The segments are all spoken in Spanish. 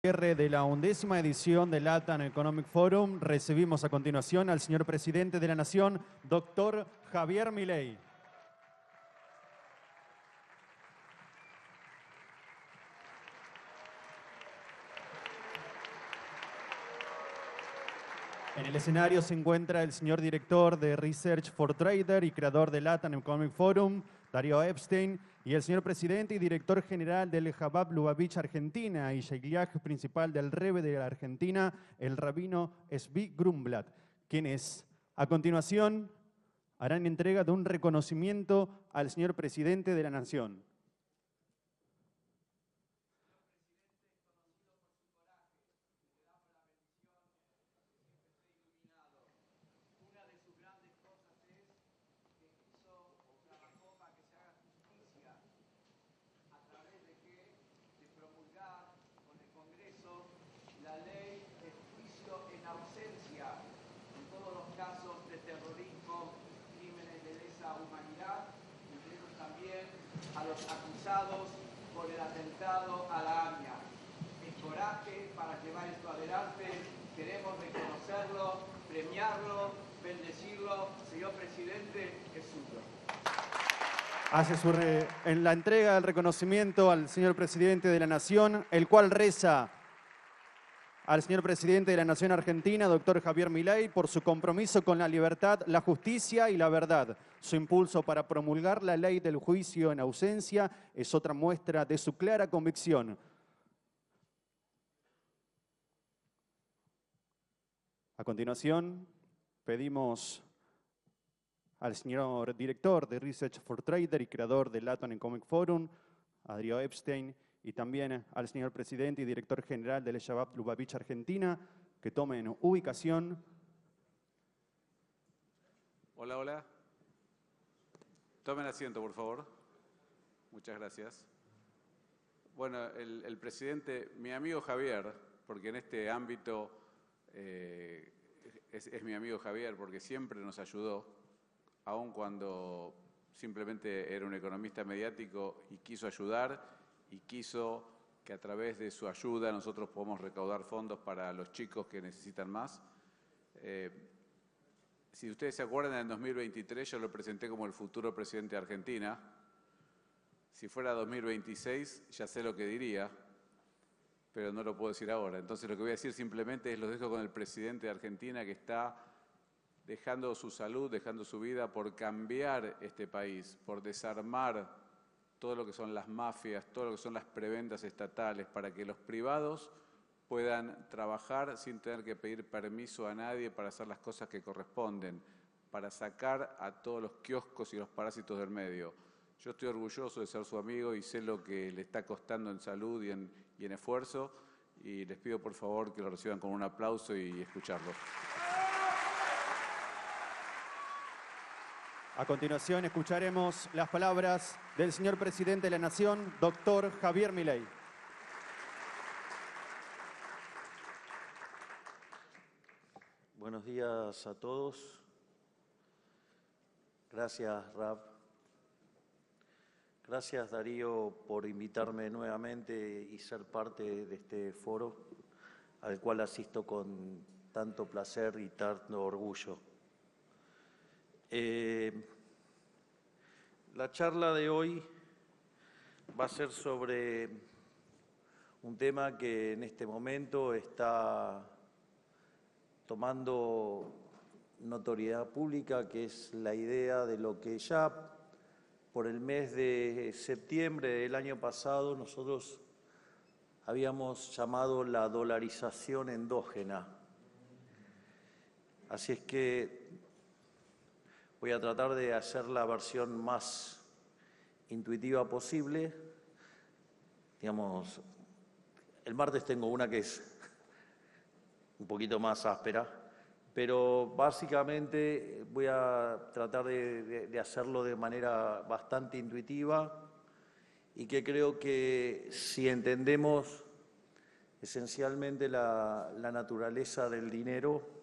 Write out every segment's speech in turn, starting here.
Cierre de la 11ª edición del LATAM Economic Forum, recibimos a continuación al señor presidente de la Nación, doctor Javier Milei. En el escenario se encuentra el señor director de Research for Trader y creador del LATAM Economic Forum, Darío Epstein, y el señor presidente y director general del Chabad Lubavitch Argentina y Sheiliach principal del Rebbe de la Argentina, el rabino Zvi Grumblat, quienes a continuación harán entrega de un reconocimiento al señor presidente de la Nación. La ley de juicio en ausencia en todos los casos de terrorismo, crímenes de lesa humanidad, incluidos también a los acusados por el atentado a la AMIA. El coraje para llevar esto adelante, queremos reconocerlo, premiarlo, bendecirlo. Señor presidente, es suyo. Hace en la entrega del reconocimiento al señor presidente de la Nación, el cual reza al señor presidente de la Nación Argentina, doctor Javier Milei, por su compromiso con la libertad, la justicia y la verdad. Su impulso para promulgar la ley del juicio en ausencia es otra muestra de su clara convicción. A continuación, pedimos al señor director de Research for Trader y creador del LATAM Economic Forum, Darío Epstein, y también al señor presidente y director general del Chabad Lubavitch Argentina, que tomen ubicación. Hola, hola. Tomen asiento, por favor. Muchas gracias. Bueno, el presidente, mi amigo Javier, porque en este ámbito es mi amigo Javier, porque siempre nos ayudó, aun cuando simplemente era un economista mediático y quiso ayudar y quiso que a través de su ayuda nosotros podamos recaudar fondos para los chicos que necesitan más. Si ustedes se acuerdan, en el 2023 yo lo presenté como el futuro presidente de Argentina. Si fuera 2026 ya sé lo que diría, pero no lo puedo decir ahora. Entonces lo que voy a decir simplemente es los dejo con el presidente de Argentina, que está dejando su salud, dejando su vida por cambiar este país, por desarmar todo lo que son las mafias, todo lo que son las prebendas estatales, para que los privados puedan trabajar sin tener que pedir permiso a nadie para hacer las cosas que corresponden, para sacar a todos los kioscos y los parásitos del medio. Yo estoy orgulloso de ser su amigo y sé lo que le está costando en salud y en esfuerzo, y les pido por favor que lo reciban con un aplauso y escucharlo. A continuación escucharemos las palabras del señor presidente de la Nación, doctor Javier Milei. Buenos días a todos. Gracias, Rab. Gracias, Darío, por invitarme nuevamente y ser parte de este foro, al cual asisto con tanto placer y tanto orgullo. La charla de hoy va a ser sobre un tema que en este momento está tomando notoriedad pública, que es la idea de lo que ya por el mes de septiembre del año pasado nosotros habíamos llamado la dolarización endógena. Así es que voy a tratar de hacer la versión más intuitiva posible. Digamos, el martes tengo una que es un poquito más áspera, pero básicamente voy a tratar de hacerlo de manera bastante intuitiva y que creo que si entendemos esencialmente la naturaleza del dinero,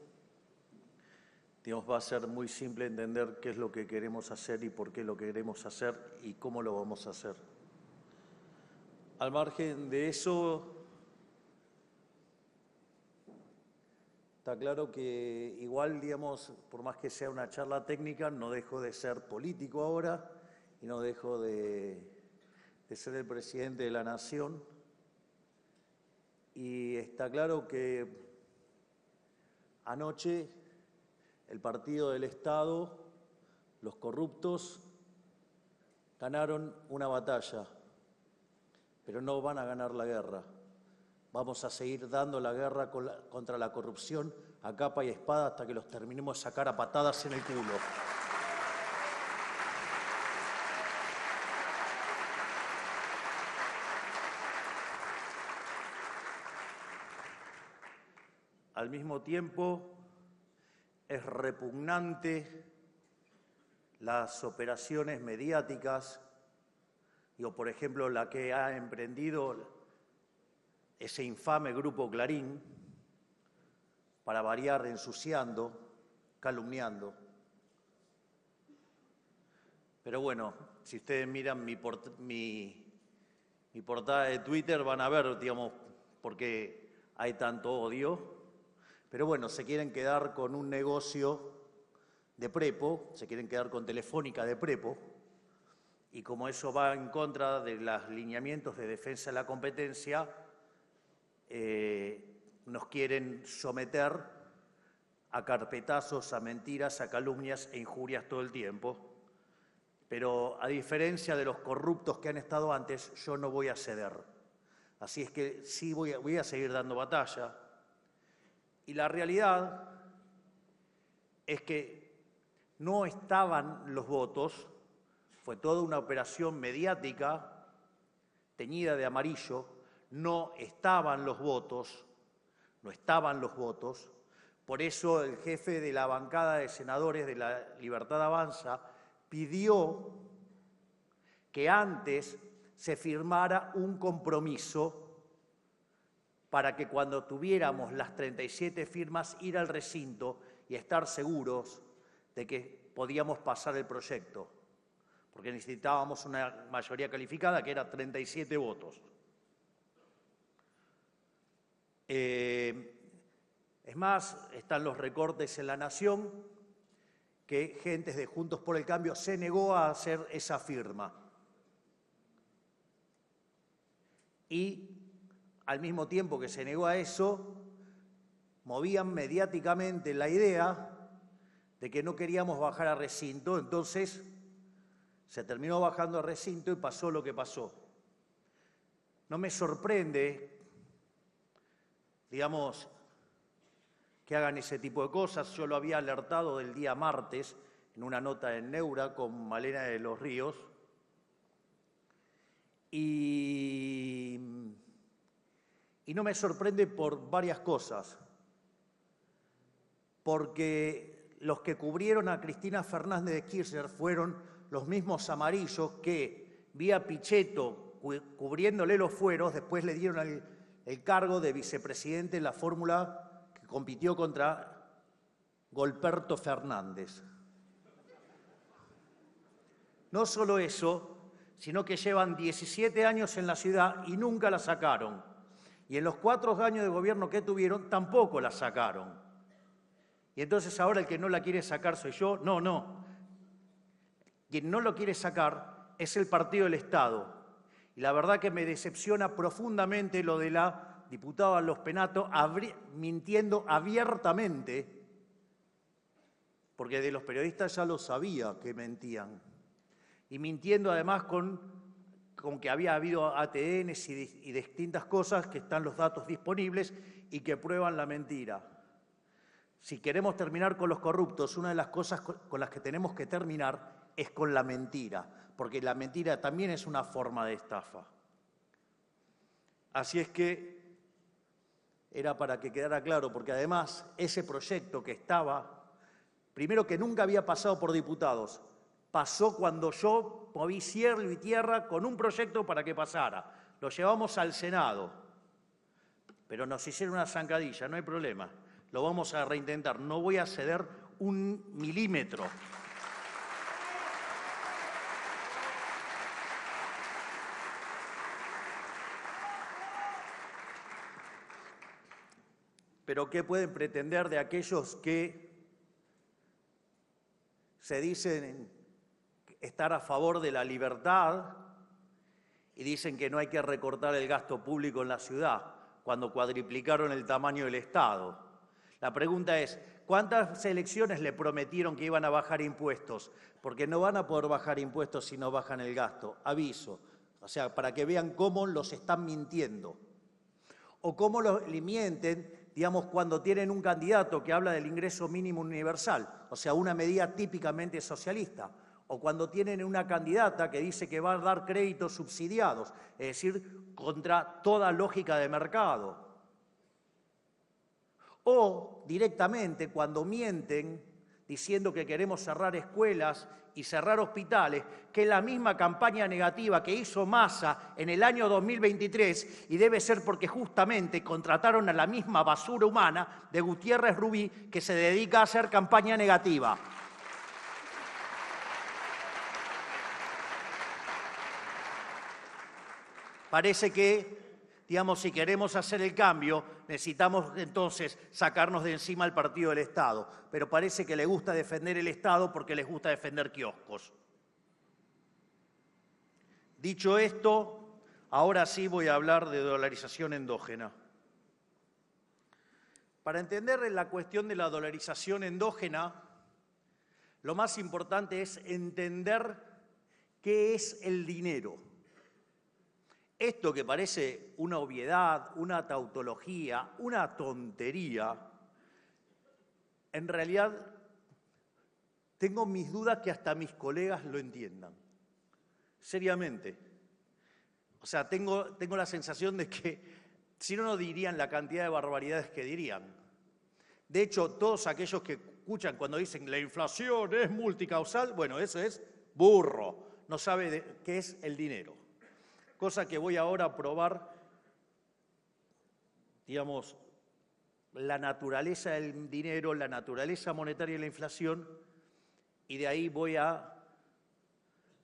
digamos, va a ser muy simple entender qué es lo que queremos hacer y por qué lo queremos hacer y cómo lo vamos a hacer. Al margen de eso, Está claro que igual, digamos, por más que sea una charla técnica, no dejo de ser político ahora y no dejo de ser el presidente de la Nación. Y está claro que anoche el partido del Estado, los corruptos, ganaron una batalla, pero no van a ganar la guerra. Vamos a seguir dando la guerra contra la corrupción a capa y espada hasta que los terminemos de sacar a patadas en el culo. Al mismo tiempo, es repugnante las operaciones mediáticas, por ejemplo, la que ha emprendido ese infame grupo Clarín, para variar ensuciando, calumniando. Pero bueno, si ustedes miran mi portada de Twitter van a ver, digamos, por qué hay tanto odio. Pero bueno, se quieren quedar con un negocio de prepo, se quieren quedar con Telefónica de prepo, y como eso va en contra de los lineamientos de defensa de la competencia, nos quieren someter a carpetazos, a mentiras, a calumnias e injurias todo el tiempo. Pero a diferencia de los corruptos que han estado antes, yo no voy a ceder. Así es que sí voy a seguir dando batalla. Y la realidad es que no estaban los votos, fue toda una operación mediática teñida de amarillo. No estaban los votos, por eso el jefe de la bancada de senadores de la Libertad Avanza pidió que antes se firmara un compromiso para que cuando tuviéramos las 37 firmas ir al recinto y estar seguros de que podíamos pasar el proyecto, porque necesitábamos una mayoría calificada que era 37 votos. Es más, están los recortes en La Nación, que gente de Juntos por el Cambio se negó a hacer esa firma. Y al mismo tiempo que se negó a eso, movían mediáticamente la idea de que no queríamos bajar a recinto, entonces se terminó bajando a recinto y pasó lo que pasó. No me sorprende, digamos, que hagan ese tipo de cosas. Yo lo había alertado del día martes en una nota en Neura con Malena de los Ríos. Y no me sorprende por varias cosas. Porque los que cubrieron a Cristina Fernández de Kirchner fueron los mismos amarillos que, vía Pichetto, cubriéndole los fueros, después le dieron el cargo de vicepresidente en la fórmula que compitió contra Golperto Fernández. No solo eso, sino que llevan 17 años en la ciudad y nunca la sacaron. Y en los 4 años de gobierno que tuvieron, tampoco la sacaron. Y entonces ahora el que no la quiere sacar soy yo. No. Quien no lo quiere sacar es el Partido del Estado. Y la verdad que me decepciona profundamente lo de la diputada Los Penato mintiendo abiertamente, porque de los periodistas ya lo sabía que mentían. Y mintiendo además con que había habido ATNs y distintas cosas, que están los datos disponibles y que prueban la mentira. Si queremos terminar con los corruptos, una de las cosas con las que tenemos que terminar es con la mentira, porque la mentira también es una forma de estafa. Así es que era para que quedara claro, porque además ese proyecto que estaba, primero que nunca había pasado por diputados, pasó cuando yo moví cielo y tierra con un proyecto para que pasara. Lo llevamos al Senado, pero nos hicieron una zancadilla, no hay problema. Lo vamos a reintentar, no voy a ceder un milímetro. pero ¿qué pueden pretender de aquellos que se dicen estar a favor de la libertad y dicen que no hay que recortar el gasto público en la ciudad cuando cuadriplicaron el tamaño del Estado? La pregunta es, ¿cuántas elecciones le prometieron que iban a bajar impuestos? Porque no van a poder bajar impuestos si no bajan el gasto. Aviso. O sea, para que vean cómo los están mintiendo. O cómo le mienten, digamos, cuando tienen un candidato que habla del ingreso mínimo universal, o sea, una medida típicamente socialista. O cuando tienen una candidata que dice que va a dar créditos subsidiados, es decir, contra toda lógica de mercado. O directamente cuando mienten diciendo que queremos cerrar escuelas y cerrar hospitales, que es la misma campaña negativa que hizo Massa en el año 2023, y debe ser porque justamente contrataron a la misma basura humana de Gutiérrez Rubí, que se dedica a hacer campaña negativa. Parece que, digamos, si queremos hacer el cambio, necesitamos entonces sacarnos de encima el partido del Estado. Pero parece que les gusta defender el Estado porque les gusta defender kioscos. Dicho esto, ahora sí voy a hablar de dolarización endógena. Para entender la cuestión de la dolarización endógena, lo más importante es entender qué es el dinero. Esto que parece una obviedad, una tautología, una tontería, en realidad tengo mis dudas que hasta mis colegas lo entiendan. Seriamente. O sea, tengo la sensación de que si no dirían la cantidad de barbaridades que dirían. De hecho, todos aquellos que escuchan cuando dicen la inflación es multicausal, bueno, eso es burro, no sabe qué es el dinero. Cosa que voy ahora a probar, digamos, la naturaleza del dinero, la naturaleza monetaria de la inflación, y de ahí voy a,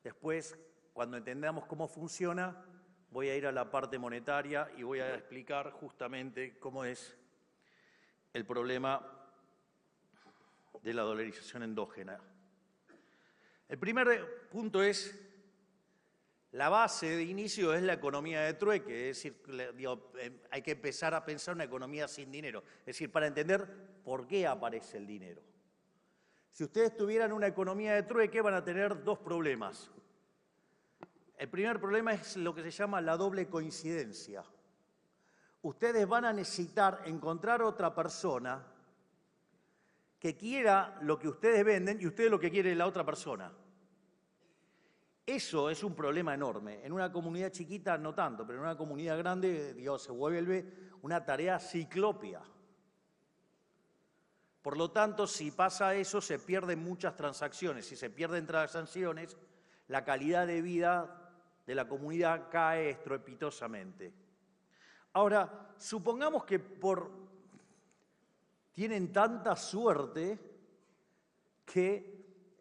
después, cuando entendamos cómo funciona, voy a ir a la parte monetaria y voy a explicar justamente cómo es el problema de la dolarización endógena. El primer punto es, la base de inicio es la economía de trueque, es decir, hay que empezar a pensar una economía sin dinero, es decir, para entender por qué aparece el dinero. Si ustedes tuvieran una economía de trueque van a tener dos problemas. El primer problema es lo que se llama la doble coincidencia. Ustedes van a necesitar encontrar otra persona que quiera lo que ustedes venden y ustedes lo que quiere la otra persona. Eso es un problema enorme. En una comunidad chiquita no tanto, pero en una comunidad grande, se vuelve una tarea ciclópea. Por lo tanto, si pasa eso, se pierden muchas transacciones. Si se pierden transacciones, la calidad de vida de la comunidad cae estrepitosamente. Ahora, supongamos que tienen tanta suerte que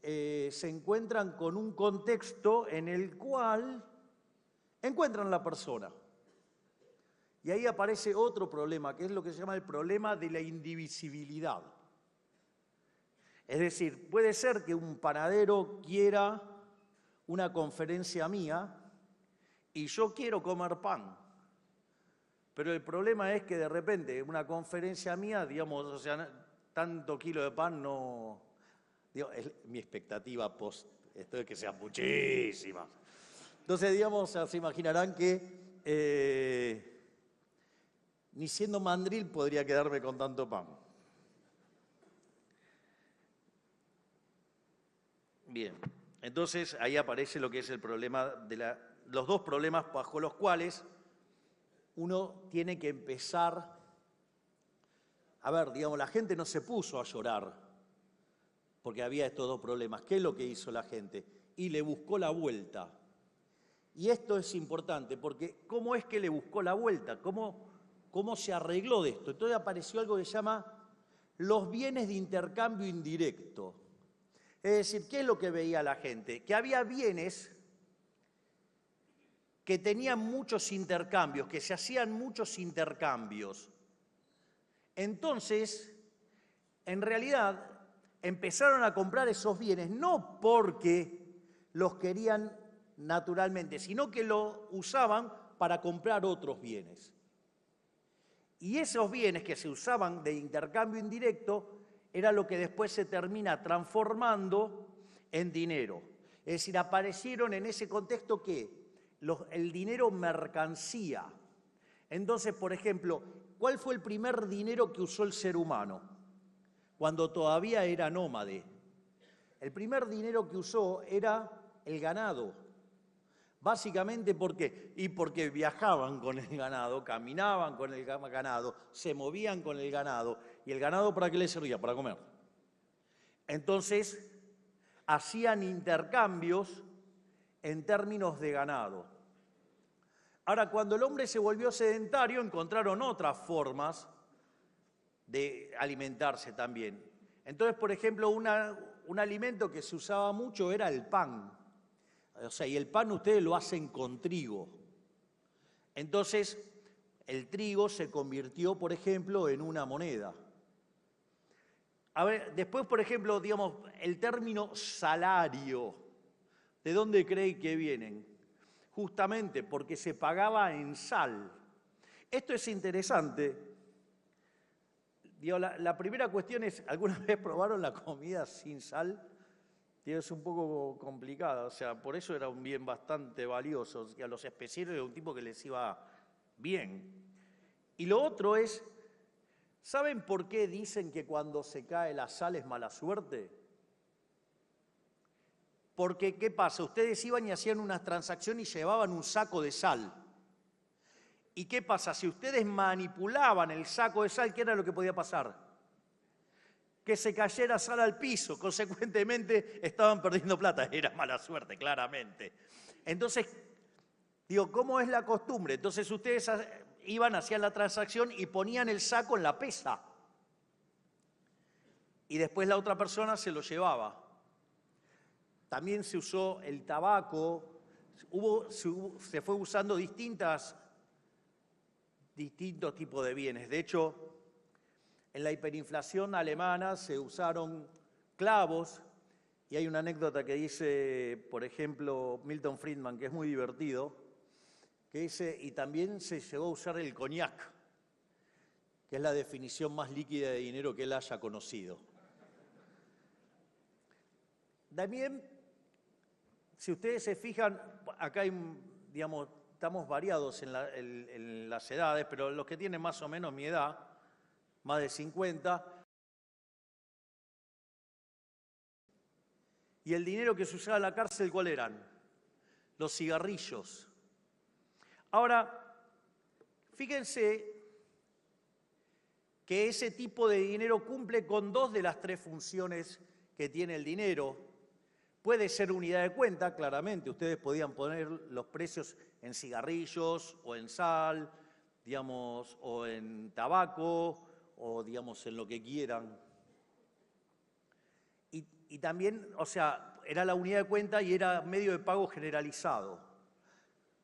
se encuentran con un contexto en el cual encuentran la persona. Y ahí aparece otro problema, que es lo que se llama el problema de la indivisibilidad. Es decir, puede ser que un panadero quiera una conferencia mía y yo quiero comer pan. Pero el problema es que de repente una conferencia mía, digamos, o sea, tanto kilo de pan no... mi expectativa post esto es que sean muchísimas. Entonces, digamos, se imaginarán que ni siendo mandril podría quedarme con tanto pan. Bien, entonces ahí aparece lo que es el problema de los dos problemas bajo los cuales uno tiene que empezar. A ver, digamos, la gente no se puso a llorar porque había estos dos problemas. ¿Qué es lo que hizo la gente? Y le buscó la vuelta. Y esto es importante, porque ¿cómo es que le buscó la vuelta? ¿Cómo se arregló de esto? Entonces apareció algo que se llama los bienes de intercambio indirecto. Es decir, ¿qué es lo que veía la gente? Que había bienes que tenían muchos intercambios, que se hacían muchos intercambios. Entonces, en realidad, empezaron a comprar esos bienes no porque los querían naturalmente, sino que lo usaban para comprar otros bienes. Y esos bienes que se usaban de intercambio indirecto era lo que después se termina transformando en dinero. Es decir, aparecieron en ese contexto el dinero mercancía. Entonces, por ejemplo, ¿cuál fue el primer dinero que usó el ser humano? Cuando todavía era nómade. El primer dinero que usó era el ganado. Básicamente, ¿por qué? Y porque viajaban con el ganado, caminaban con el ganado, se movían con el ganado. ¿Y el ganado para qué les servía? Para comer. Entonces, hacían intercambios en términos de ganado. Ahora, cuando el hombre se volvió sedentario, encontraron otras formas de alimentarse también. Entonces, por ejemplo, un alimento que se usaba mucho era el pan. O sea, y el pan ustedes lo hacen con trigo. Entonces, el trigo se convirtió, por ejemplo, en una moneda. A ver, después, por ejemplo, digamos, el término salario, ¿de dónde creen que vienen? Justamente porque se pagaba en sal. Esto es interesante. Digo, la primera cuestión es, ¿alguna vez probaron la comida sin sal? Es un poco complicada, o sea, por eso era un bien bastante valioso. Y a los especieros era un tipo que les iba bien. Y lo otro es, ¿saben por qué dicen que cuando se cae la sal es mala suerte? Porque, ¿qué pasa? Ustedes iban y hacían una transacción y llevaban un saco de sal. ¿Y qué pasa? Si ustedes manipulaban el saco de sal, ¿qué era lo que podía pasar? Que se cayera sal al piso, consecuentemente estaban perdiendo plata. Era mala suerte, claramente. Entonces, digo, ¿cómo es la costumbre? Entonces ustedes iban, hacían la transacción y ponían el saco en la pesa. Y después la otra persona se lo llevaba. También se usó el tabaco, se fue usando distintos tipos de bienes. De hecho, en la hiperinflación alemana se usaron clavos, y hay una anécdota que dice, por ejemplo, Milton Friedman, que es muy divertido, que dice, y también se llegó a usar el coñac, que es la definición más líquida de dinero que él haya conocido. También, si ustedes se fijan, acá hay, digamos, estamos variados en las edades, pero los que tienen más o menos mi edad, más de 50, y el dinero que se usaba en la cárcel, ¿cuál eran? Los cigarrillos. Ahora, fíjense que ese tipo de dinero cumple con 2 de las 3 funciones que tiene el dinero. Puede ser unidad de cuenta, claramente, ustedes podían poner los precios en cigarrillos o en sal, digamos, o en tabaco, o digamos en lo que quieran. Y también, o sea, era la unidad de cuenta y era medio de pago generalizado.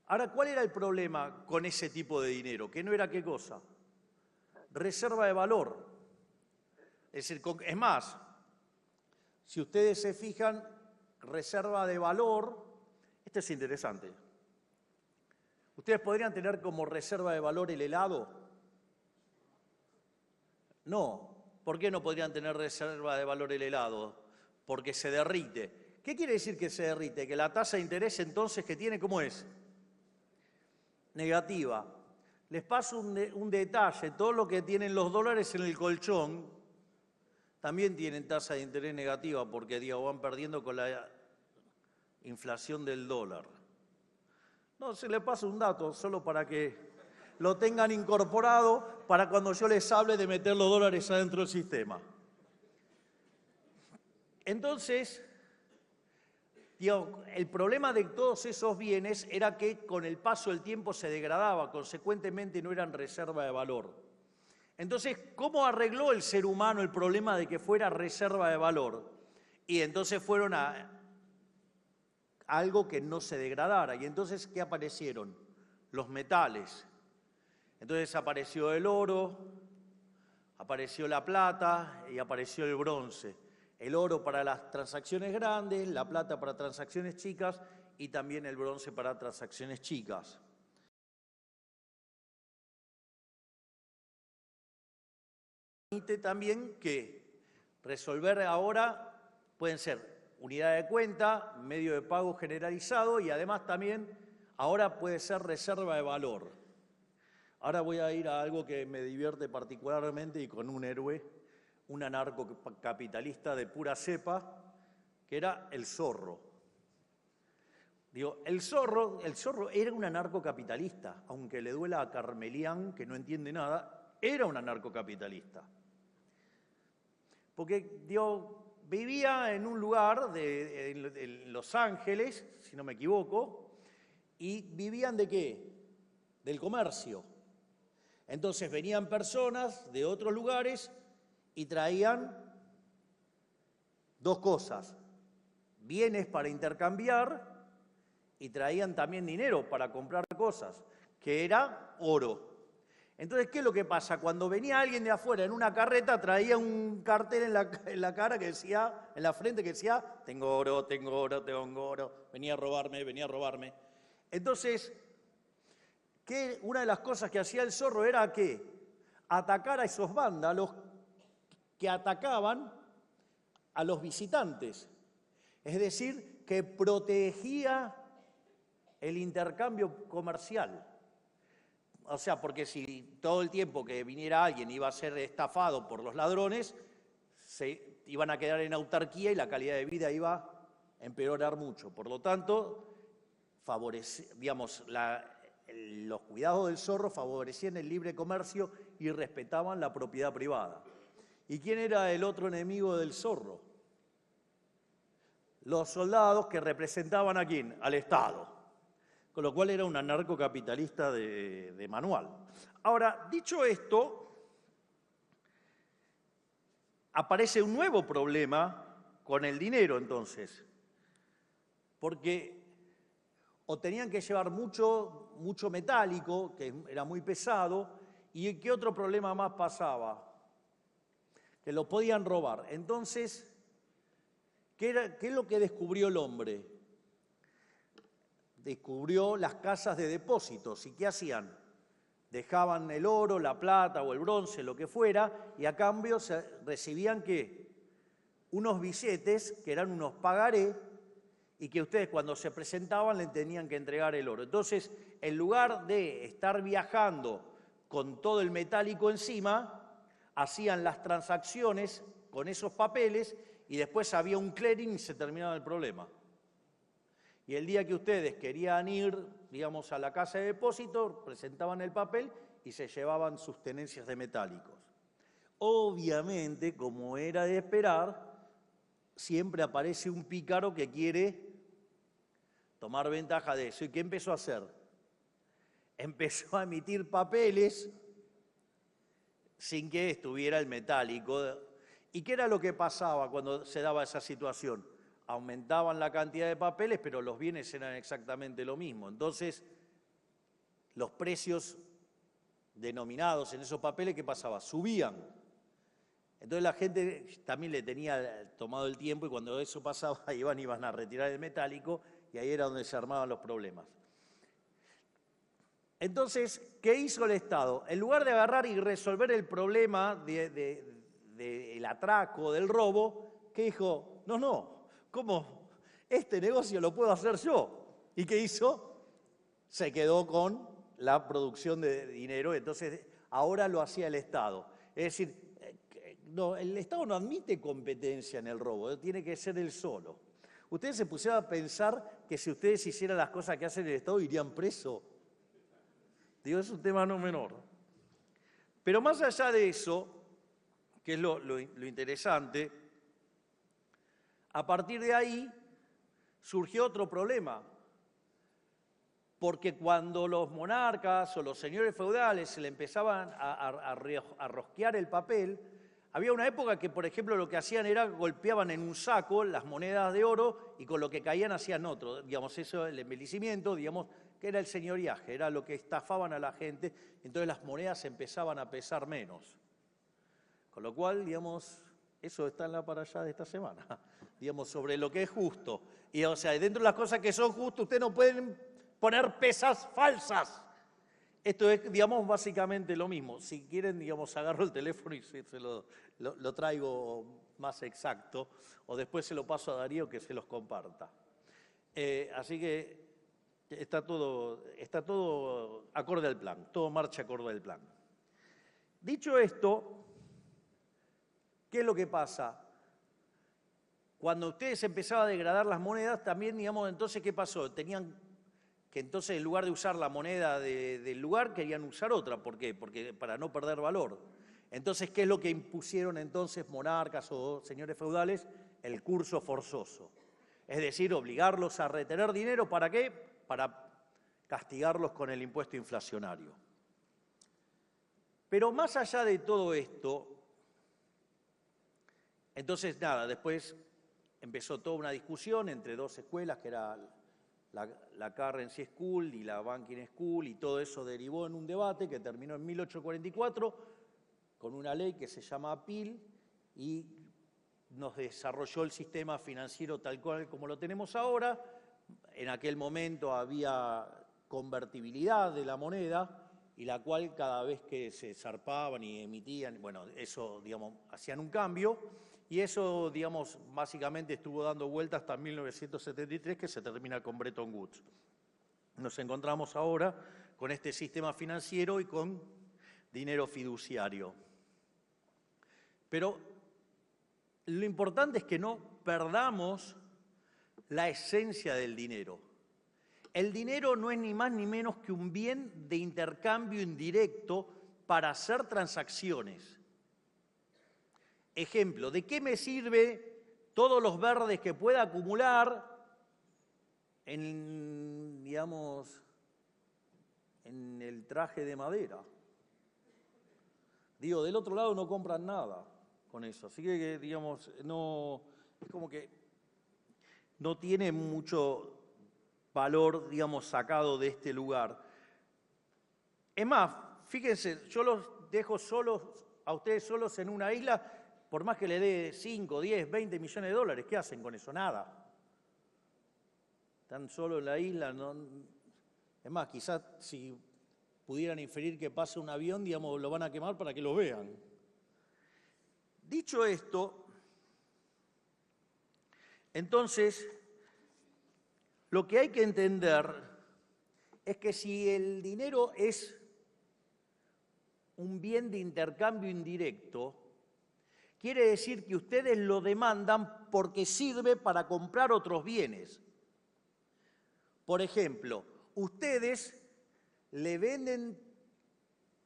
Ahora, ¿cuál era el problema con ese tipo de dinero? Que no era qué cosa. Reserva de valor. Es decir, es más, si ustedes se fijan, reserva de valor, esto es interesante. ¿Ustedes podrían tener como reserva de valor el helado? No. ¿Por qué no podrían tener reserva de valor el helado? Porque se derrite. ¿Qué quiere decir que se derrite? Que la tasa de interés entonces que tiene, ¿cómo es? Negativa. Les paso un detalle, todo lo que tienen los dólares en el colchón también tienen tasa de interés negativa porque digo, van perdiendo con la inflación del dólar. No, se les paso un dato solo para que lo tengan incorporado para cuando yo les hable de meter los dólares adentro del sistema. Entonces, digo, el problema de todos esos bienes era que con el paso del tiempo se degradaba, consecuentemente no eran reserva de valor. Entonces, ¿cómo arregló el ser humano el problema de que fuera reserva de valor? Y entonces fueron a algo que no se degradara. Y entonces, ¿qué aparecieron? Los metales. Entonces apareció el oro, Apareció la plata y apareció el bronce. El oro para las transacciones grandes, la plata para transacciones chicas y también el bronce para transacciones chicas. Permite también que resolver ahora pueden ser unidad de cuenta, medio de pago generalizado y además también ahora puede ser reserva de valor. Ahora voy a ir a algo que me divierte particularmente y con un héroe, un anarcocapitalista de pura cepa, que era el Zorro. Digo, el Zorro era un anarcocapitalista, aunque le duela a Carmelián, que no entiende nada, era un anarcocapitalista. Porque vivía en un lugar en Los Ángeles, si no me equivoco, y vivían ¿de qué? Del comercio. Entonces venían personas de otros lugares y traían dos cosas, bienes para intercambiar y traían también dinero para comprar cosas, que era oro. Entonces, ¿qué es lo que pasa? Cuando venía alguien de afuera en una carreta, traía un cartel en la cara que decía, en la frente que decía, tengo oro, tengo oro, tengo oro, venía a robarme, venía a robarme. Entonces, una de las cosas que hacía el Zorro era ¿qué? Atacar a esos vándalos que atacaban a los visitantes. Es decir, que protegía el intercambio comercial. O sea, porque si todo el tiempo que viniera alguien iba a ser estafado por los ladrones, se iban a quedar en autarquía y la calidad de vida iba a empeorar mucho. Por lo tanto, los cuidados del Zorro favorecían el libre comercio y respetaban la propiedad privada. ¿Y quién era el otro enemigo del Zorro? Los soldados que representaban ¿a quién? Al Estado. Con lo cual era un anarcocapitalista de manual. Ahora, dicho esto, aparece un nuevo problema con el dinero entonces, porque o tenían que llevar mucho metálico, que era muy pesado, y ¿qué otro problema más pasaba? Que lo podían robar. Entonces, ¿qué es lo que descubrió el hombre? Descubrió las casas de depósitos. ¿Y qué hacían? Dejaban el oro, la plata o el bronce, lo que fuera, y a cambio recibían ¿qué? Unos billetes que eran unos pagaré y que ustedes cuando se presentaban le tenían que entregar el oro. Entonces, en lugar de estar viajando con todo el metálico encima, hacían las transacciones con esos papeles y después había un clearing y se terminaba el problema. Y el día que ustedes querían ir, digamos, a la casa de depósito, presentaban el papel y se llevaban sus tenencias de metálicos. Obviamente, como era de esperar, siempre aparece un pícaro que quiere tomar ventaja de eso. ¿Y qué empezó a hacer? Empezó a emitir papeles sin que estuviera el metálico. ¿Y qué era lo que pasaba cuando se daba esa situación? Aumentaban la cantidad de papeles, pero los bienes eran exactamente lo mismo. Entonces, los precios denominados en esos papeles, ¿qué pasaba? Subían. Entonces la gente también le tenía tomado el tiempo y cuando eso pasaba iban a retirar el metálico y ahí era donde se armaban los problemas. Entonces, ¿qué hizo el Estado? En lugar de agarrar y resolver el problema del atraco, del robo, ¿qué dijo? No, ¿cómo? Este negocio lo puedo hacer yo. ¿Y qué hizo? Se quedó con la producción de dinero, entonces ahora lo hacía el Estado. Es decir, no, el Estado no admite competencia en el robo, tiene que ser él solo. Ustedes se pusieron a pensar que si ustedes hicieran las cosas que hacen el Estado irían presos. Digo, es un tema no menor. Pero más allá de eso, que es lo interesante, a partir de ahí surgió otro problema. Porque cuando los monarcas o los señores feudales se le empezaban a rosquear el papel, había una época que, por ejemplo, lo que hacían era golpeaban en un saco las monedas de oro y con lo que caían hacían otro. Digamos, eso, el envejecimiento, digamos, que era el señoriaje, era lo que estafaban a la gente, entonces las monedas empezaban a pesar menos. Con lo cual, digamos, eso está en la para allá de esta semana, digamos, sobre lo que es justo. Y, o sea, dentro de las cosas que son justas, ustedes no pueden poner pesas falsas. Esto es, digamos, básicamente lo mismo. Si quieren, digamos, agarro el teléfono y se lo traigo más exacto, o después se lo paso a Darío que se los comparta. Así que está todo acorde al plan, todo marcha acorde al plan. Dicho esto, ¿qué es lo que pasa? Cuando ustedes empezaban a degradar las monedas, también, digamos, entonces, ¿qué pasó? Tenían que entonces, en lugar de usar la moneda del lugar, querían usar otra. ¿Por qué? Porque para no perder valor. Entonces, ¿qué es lo que impusieron entonces monarcas o señores feudales? El curso forzoso. Es decir, obligarlos a retener dinero, ¿para qué? Para castigarlos con el impuesto inflacionario. Pero más allá de todo esto, entonces, nada, después empezó toda una discusión entre dos escuelas, que era la Currency School y la Banking School, y todo eso derivó en un debate que terminó en 1844 con una ley que se llama APIL y nos desarrolló el sistema financiero tal cual como lo tenemos ahora. En aquel momento había convertibilidad de la moneda y la cual cada vez que se zarpaban y emitían, bueno, eso, digamos, hacían un cambio. Y eso, digamos, básicamente estuvo dando vueltas hasta 1973, que se termina con Bretton Woods. Nos encontramos ahora con este sistema financiero y con dinero fiduciario. Pero lo importante es que no perdamos la esencia del dinero. El dinero no es ni más ni menos que un bien de intercambio indirecto para hacer transacciones. Ejemplo, ¿de qué me sirve todos los verdes que pueda acumular en, digamos, en el traje de madera? Digo, del otro lado no compran nada con eso. Así que, digamos, no, es como que no tiene mucho valor, digamos, sacado de este lugar. Es más, fíjense, yo los dejo solos, a ustedes solos en una isla. Por más que le dé 5, 10, 20 millones de dólares, ¿qué hacen con eso? Nada. Están solo en la isla. No. Es más, quizás si pudieran inferir que pasa un avión, digamos, lo van a quemar para que lo vean. Dicho esto, entonces, lo que hay que entender es que si el dinero es un bien de intercambio indirecto, quiere decir que ustedes lo demandan porque sirve para comprar otros bienes. Por ejemplo, ustedes le venden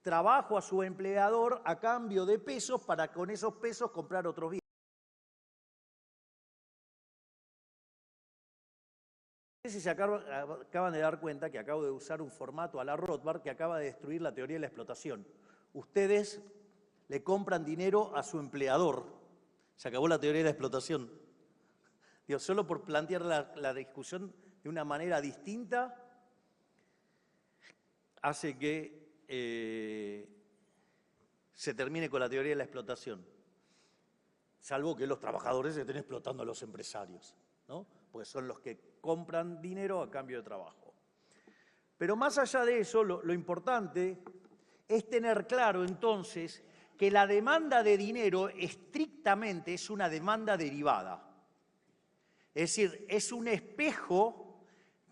trabajo a su empleador a cambio de pesos para con esos pesos comprar otros bienes. No sé si se acaban de dar cuenta que acabo de usar un formato a la Rothbard que acaba de destruir la teoría de la explotación. Ustedes le compran dinero a su empleador. Se acabó la teoría de la explotación. Digo, solo por plantear la discusión de una manera distinta hace que se termine con la teoría de la explotación. Salvo que los trabajadores estén explotando a los empresarios, ¿no? Porque son los que compran dinero a cambio de trabajo. Pero más allá de eso, lo importante es tener claro entonces que la demanda de dinero estrictamente es una demanda derivada. Es decir, es un espejo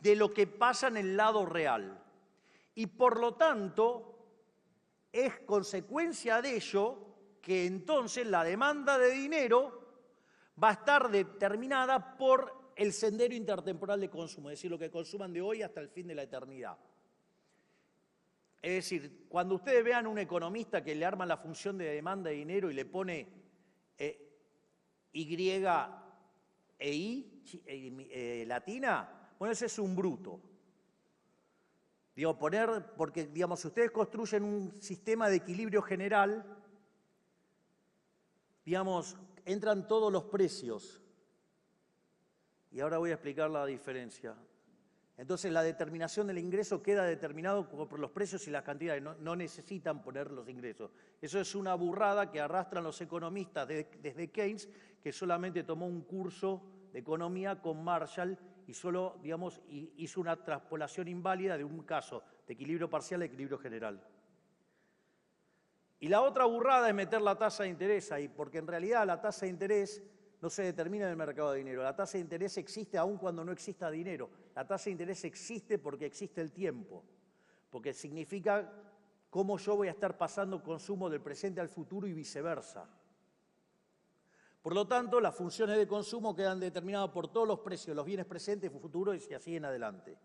de lo que pasa en el lado real. Y por lo tanto, es consecuencia de ello que entonces la demanda de dinero va a estar determinada por el sendero intertemporal de consumo, es decir, lo que consuman de hoy hasta el fin de la eternidad. Es decir, cuando ustedes vean a un economista que le arma la función de demanda de dinero y le pone Y e I latina, bueno, ese es un bruto. Digo, porque, digamos, si ustedes construyen un sistema de equilibrio general, digamos, entran todos los precios. Y ahora voy a explicar la diferencia. Entonces la determinación del ingreso queda determinado por los precios y las cantidades, no necesitan poner los ingresos. Eso es una burrada que arrastran los economistas desde Keynes, que solamente tomó un curso de economía con Marshall y solo, digamos, hizo una transpolación inválida de un caso de equilibrio parcial a equilibrio general. Y la otra burrada es meter la tasa de interés ahí, porque en realidad la tasa de interés no se determina en el mercado de dinero. La tasa de interés existe aun cuando no exista dinero. La tasa de interés existe porque existe el tiempo, porque significa cómo yo voy a estar pasando consumo del presente al futuro y viceversa. Por lo tanto, las funciones de consumo quedan determinadas por todos los precios, los bienes presentes, futuros y así en adelante.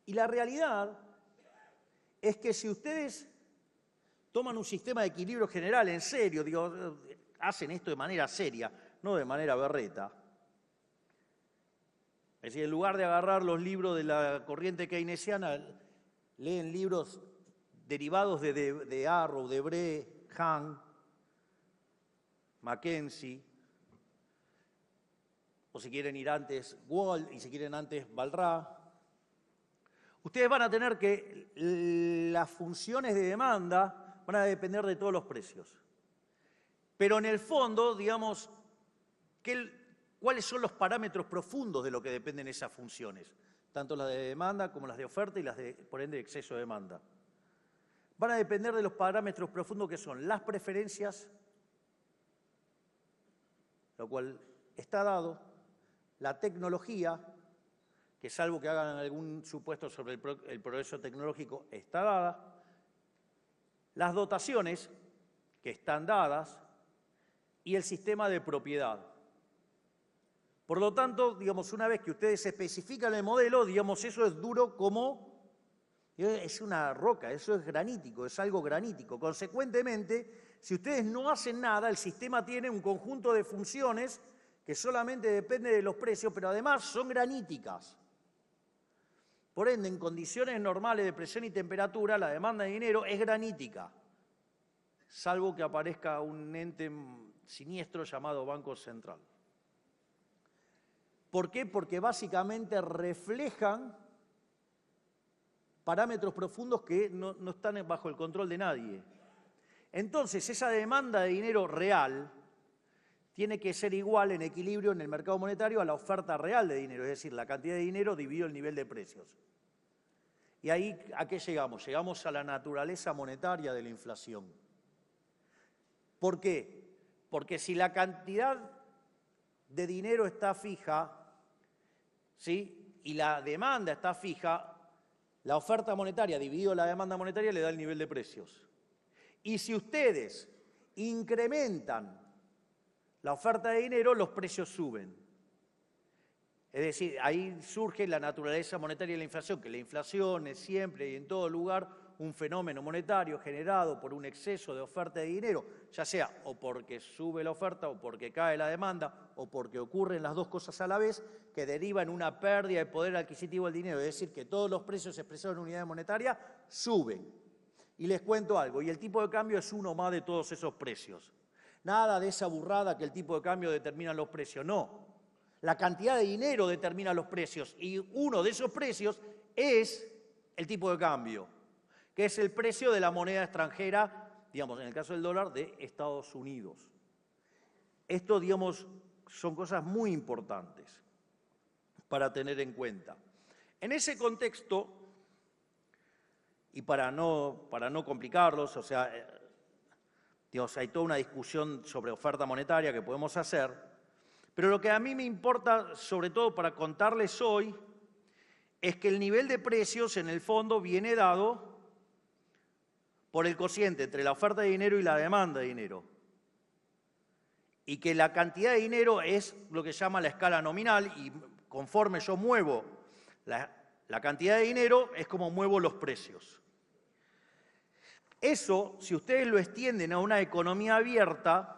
Y la realidad es que si ustedes toman un sistema de equilibrio general en serio, digo, hacen esto de manera seria, no de manera berreta. Es decir, en lugar de agarrar los libros de la corriente keynesiana, leen libros derivados de Arrow, de Bree, Hahn, Mackenzie, o si quieren ir antes, Wald, y si quieren antes, Balrà. Ustedes van a tener que las funciones de demanda van a depender de todos los precios. Pero en el fondo, digamos, ¿cuáles son los parámetros profundos de lo que dependen esas funciones? Tanto las de demanda como las de oferta y las de, por ende, exceso de demanda. Van a depender de los parámetros profundos que son las preferencias, lo cual está dado, la tecnología, que salvo que hagan algún supuesto sobre el progreso tecnológico, está dada, las dotaciones, que están dadas, y el sistema de propiedad. Por lo tanto, digamos, una vez que ustedes especifican el modelo, digamos, eso es duro como, es una roca, eso es granítico, es algo granítico. Consecuentemente, si ustedes no hacen nada, el sistema tiene un conjunto de funciones que solamente depende de los precios, pero además son graníticas. Por ende, en condiciones normales de presión y temperatura, la demanda de dinero es granítica, salvo que aparezca un ente siniestro llamado Banco Central. ¿Por qué? Porque básicamente reflejan parámetros profundos que no están bajo el control de nadie. Entonces, esa demanda de dinero real tiene que ser igual en equilibrio en el mercado monetario a la oferta real de dinero, es decir, la cantidad de dinero dividido el nivel de precios. Y ahí, ¿a qué llegamos? Llegamos a la naturaleza monetaria de la inflación. ¿Por qué? Porque si la cantidad de dinero está fija, ¿sí?, y la demanda está fija, la oferta monetaria dividido la demanda monetaria le da el nivel de precios. Y si ustedes incrementan la oferta de dinero, los precios suben. Es decir, ahí surge la naturaleza monetaria de la inflación, que la inflación es siempre y en todo lugar un fenómeno monetario generado por un exceso de oferta de dinero, ya sea o porque sube la oferta o porque cae la demanda o porque ocurren las dos cosas a la vez, que deriva en una pérdida de poder adquisitivo del dinero, es decir, que todos los precios expresados en unidades monetarias suben. Y les cuento algo, y el tipo de cambio es uno más de todos esos precios. Nada de esa burrada que el tipo de cambio determina los precios, no. La cantidad de dinero determina los precios y uno de esos precios es el tipo de cambio, que es el precio de la moneda extranjera, digamos, en el caso del dólar, de Estados Unidos. Esto, digamos, son cosas muy importantes para tener en cuenta. En ese contexto, y para no complicarlos, o sea, digamos, hay toda una discusión sobre oferta monetaria que podemos hacer, pero lo que a mí me importa, sobre todo para contarles hoy, es que el nivel de precios en el fondo viene dado por el cociente entre la oferta de dinero y la demanda de dinero. Y que la cantidad de dinero es lo que se llama la escala nominal y conforme yo muevo la cantidad de dinero es como muevo los precios. Eso, si ustedes lo extienden a una economía abierta,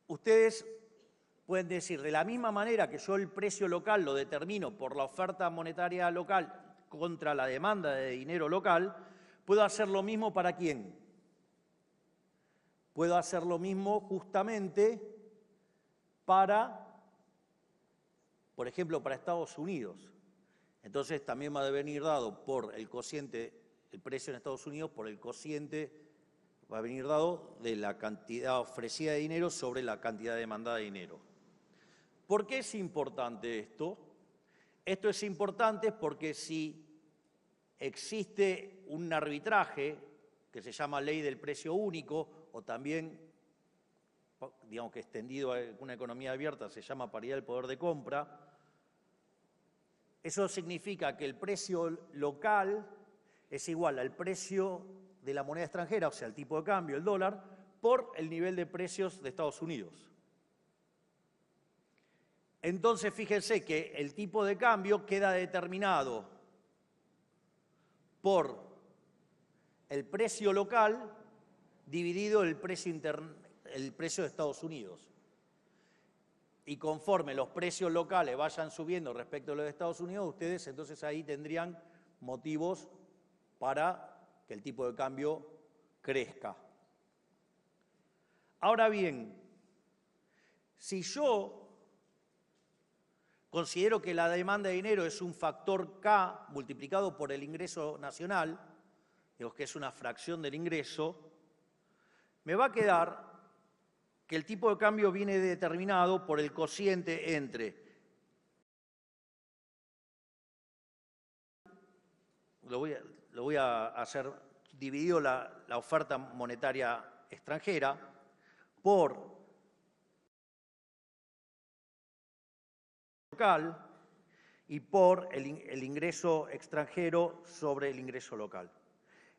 ustedes pueden decir, de la misma manera que yo el precio local lo determino por la oferta monetaria local contra la demanda de dinero local, puedo hacer lo mismo ¿para quién? Puedo hacer lo mismo justamente para, por ejemplo, para Estados Unidos. Entonces también va a venir dado por el cociente, el precio en Estados Unidos, por el cociente, va a venir dado de la cantidad ofrecida de dinero sobre la cantidad demandada de dinero. ¿Por qué es importante esto? Esto es importante porque si existe un arbitraje que se llama ley del precio único, o también, digamos que extendido a una economía abierta, se llama paridad del poder de compra, eso significa que el precio local es igual al precio de la moneda extranjera, o sea, el tipo de cambio, el dólar, por el nivel de precios de Estados Unidos. Entonces, fíjense que el tipo de cambio queda determinado por el precio local dividido el precio de Estados Unidos. Y conforme los precios locales vayan subiendo respecto a los de Estados Unidos, ustedes entonces ahí tendrían motivos para que el tipo de cambio crezca. Ahora bien, si yo considero que la demanda de dinero es un factor K multiplicado por el ingreso nacional, digo que es una fracción del ingreso, me va a quedar que el tipo de cambio viene determinado por el cociente entre lo voy a hacer dividido la oferta monetaria extranjera por local y por el ingreso extranjero sobre el ingreso local.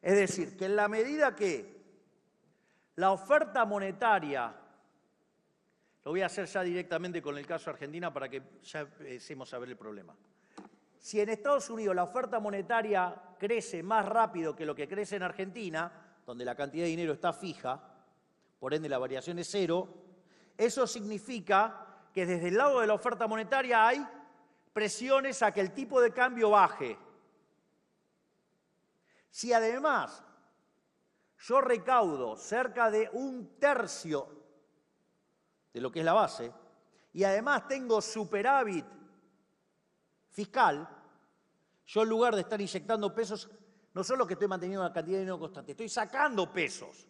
Es decir, que en la medida que la oferta monetaria, lo voy a hacer ya directamente con el caso Argentina para que ya empecemos a ver el problema. Si en Estados Unidos la oferta monetaria crece más rápido que lo que crece en Argentina, donde la cantidad de dinero está fija, por ende la variación es cero, eso significa que desde el lado de la oferta monetaria hay presiones a que el tipo de cambio baje. Si además yo recaudo cerca de 1/3 de lo que es la base, y además tengo superávit fiscal, yo en lugar de estar inyectando pesos, no solo que estoy manteniendo una cantidad de dinero constante, estoy sacando pesos.